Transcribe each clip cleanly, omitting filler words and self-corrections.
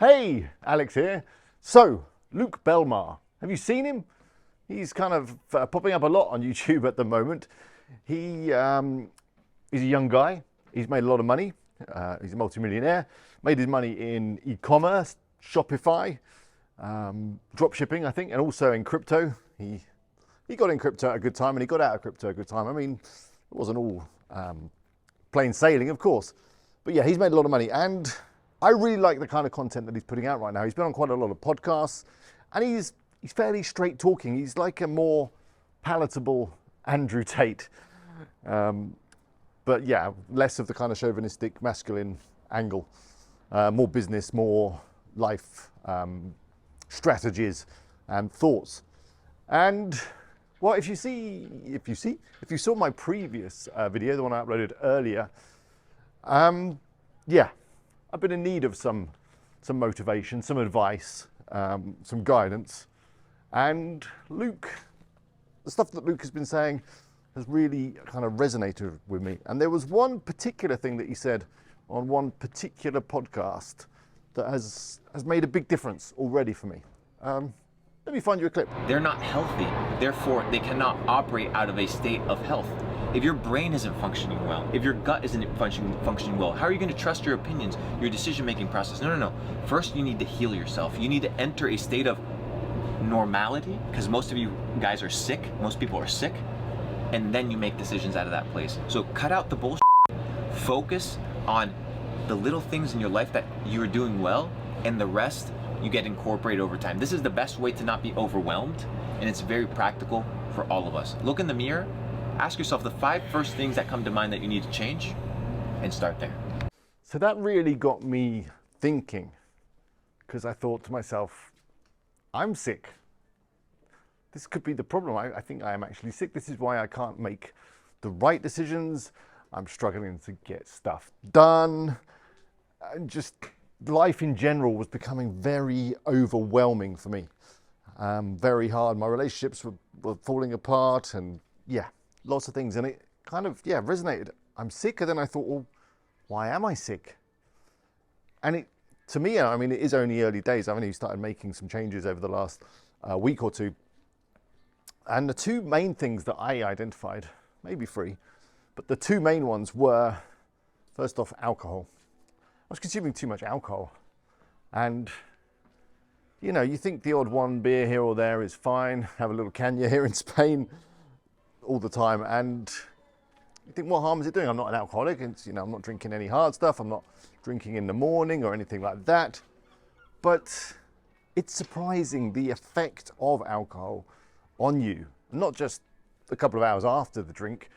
Hey, Alex here. So, Luke Belmar, have you seen him? He's kind of popping up a lot on YouTube at the moment. He's a young guy. He's made a lot of money. He's a multimillionaire. Made his money in e-commerce, Shopify, drop shipping, I think, and also in crypto. He got in crypto at a good time and he got out of crypto at a good time. I mean, it wasn't all plain sailing, of course. But yeah, he's made a lot of money, and I really like the kind of content that he's putting out right now. He's been on quite a lot of podcasts, and he's fairly straight talking. He's like a more palatable Andrew Tate. But yeah, less of the kind of chauvinistic masculine angle. More business, more life strategies and thoughts. And well, if you saw my previous video, the one I uploaded earlier, yeah, I've been in need of some motivation, some advice, some guidance. And Luke, the stuff that Luke has been saying has really kind of resonated with me. And there was one particular thing that he said on one particular podcast that has made a big difference already for me. Let me find you a clip. They're not healthy, therefore they cannot operate out of a state of health. If your brain isn't functioning well, if your gut isn't functioning well, how are you going to trust your opinions, your decision-making process? No. First, you need to heal yourself. You need to enter a state of normality, because most of you guys are sick. Most people are sick. And then you make decisions out of that place. So cut out the bullshit. Focus on the little things in your life that you're doing well, and the rest you get incorporated over time. This is the best way to not be overwhelmed, and it's very practical for all of us. Look in the mirror, ask yourself the 5 first things that come to mind that you need to change, and start there. So that really got me thinking, because I thought to myself, I'm sick. This could be the problem. I think I am actually sick. This is why I can't make the right decisions. I'm struggling to get stuff done. And just life in general was becoming very overwhelming for me. Very hard. My relationships were falling apart, and yeah, lots of things. And it kind of, yeah, resonated. I'm sick. And then I thought, well, why am I sick? And to me, I mean, it is only early days. I've only started making some changes over the last week or two. And the 2 main things that I identified, maybe 3, but the 2 main ones were, first off, alcohol. I was consuming too much alcohol. And, you know, you think the odd 1 beer here or there is fine, have a little canya here in Spain all the time. And you think, what harm is it doing? I'm not an alcoholic. It's, you know, I'm not drinking any hard stuff. I'm not drinking in the morning or anything like that. But it's surprising the effect of alcohol on you, not just a couple of hours after the drink,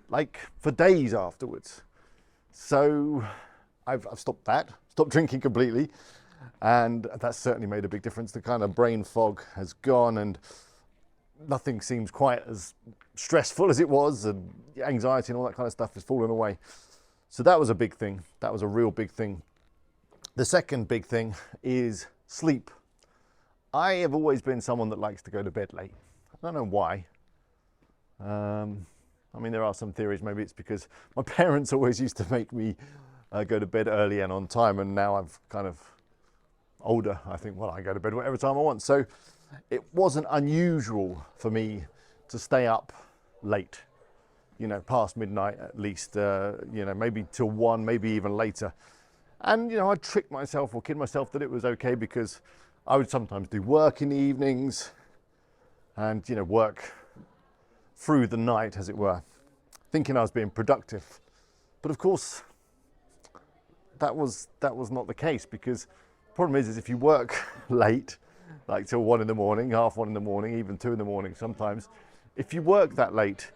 like for days afterwards. So I've stopped drinking completely, and that's certainly made a big difference. The kind of brain fog has gone, and nothing seems quite as stressful as it was, and anxiety and all that kind of stuff has fallen away. So that was a big thing. That was a real big thing. The second big thing is sleep. I have always been someone that likes to go to bed late. I don't know why. I mean, there are some theories. Maybe it's because my parents always used to make me go to bed early and on time, and now I'm kind of older. I think, well, I go to bed whatever time I want. So it wasn't unusual for me to stay up late, you know, past midnight at least, you know, maybe till 1, maybe even later. And, you know, I'd trick myself or kid myself that it was okay, because I would sometimes do work in the evenings and, you know, work through the night, as it were, thinking I was being productive. But of course, that was not the case, because the problem is if you work late, like till 1 in the morning, half 1 in the morning, even 2 in the morning sometimes, if you work that late,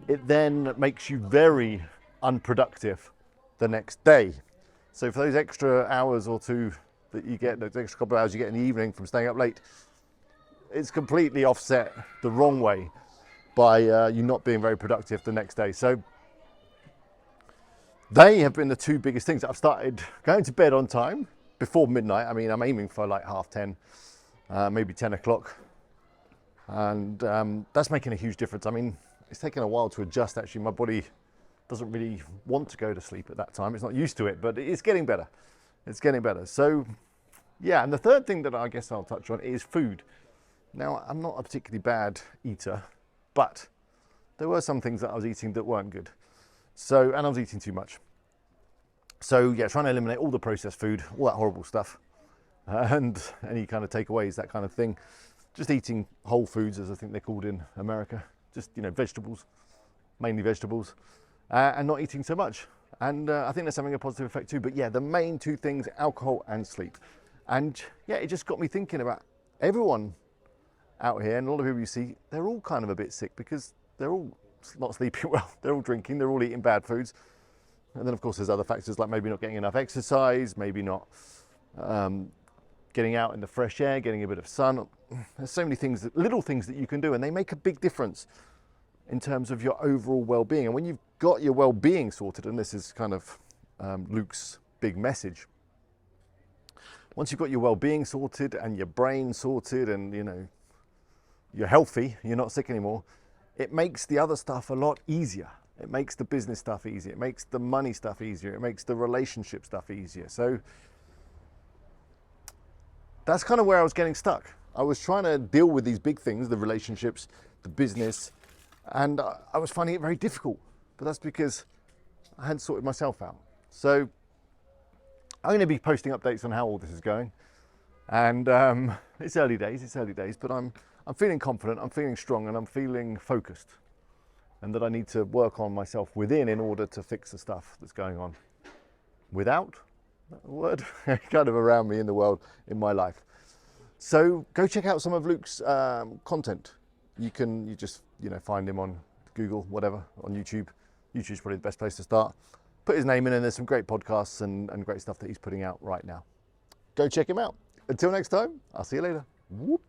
it then makes you very unproductive the next day. So for those extra hours or 2 that you get, those extra couple of hours you get in the evening from staying up late, it's completely offset the wrong way by you not being very productive the next day. So they have been the 2 biggest things. I've started going to bed on time, before midnight. I mean, I'm aiming for like 10:30, maybe 10 o'clock. And that's making a huge difference. I mean, it's taken a while to adjust, actually. My body doesn't really want to go to sleep at that time. It's not used to it, but it's getting better. It's getting better. So Yeah, and the third thing that I guess I'll touch on is food. Now, I'm not a particularly bad eater, but there were some things that I was eating that weren't good. So, and I was eating too much. So yeah, trying to eliminate all the processed food, all that horrible stuff, and any kind of takeaways, that kind of thing. Just eating whole foods, as I think they're called in America. Just, vegetables, mainly vegetables, and not eating so much. And I think that's having a positive effect too. But yeah, the main two things, alcohol and sleep. And yeah, it just got me thinking about everyone out here, and a lot of people you see, they're all kind of a bit sick because they're all not sleeping well, they're all drinking, they're all eating bad foods. And then of course there's other factors like maybe not getting enough exercise, maybe not getting out in the fresh air, getting a bit of sun. There's so many things, little things that you can do, and they make a big difference in terms of your overall well-being. And when you've got your well-being sorted, and this is kind of Luke's big message, once you've got your well-being sorted and your brain sorted and you're healthy, you're not sick anymore, it makes the other stuff a lot easier. It makes the business stuff easier. It makes the money stuff easier. It makes the relationship stuff easier. So that's kind of where I was getting stuck. I was trying to deal with these big things, the relationships, the business, and I was finding it very difficult. But that's because I hadn't sorted myself out. So I'm going to be posting updates on how all this is going. And it's early days, but I'm feeling confident, I'm feeling strong, and I'm feeling focused. And that I need to work on myself within in order to fix the stuff that's going on without, that word, kind of around me in the world, in my life. So go check out some of Luke's content. You just find him on Google, whatever, on YouTube. YouTube's probably the best place to start. Put his name in, and there's some great podcasts and great stuff that he's putting out right now. Go check him out. Until next time, I'll see you later. Whoop.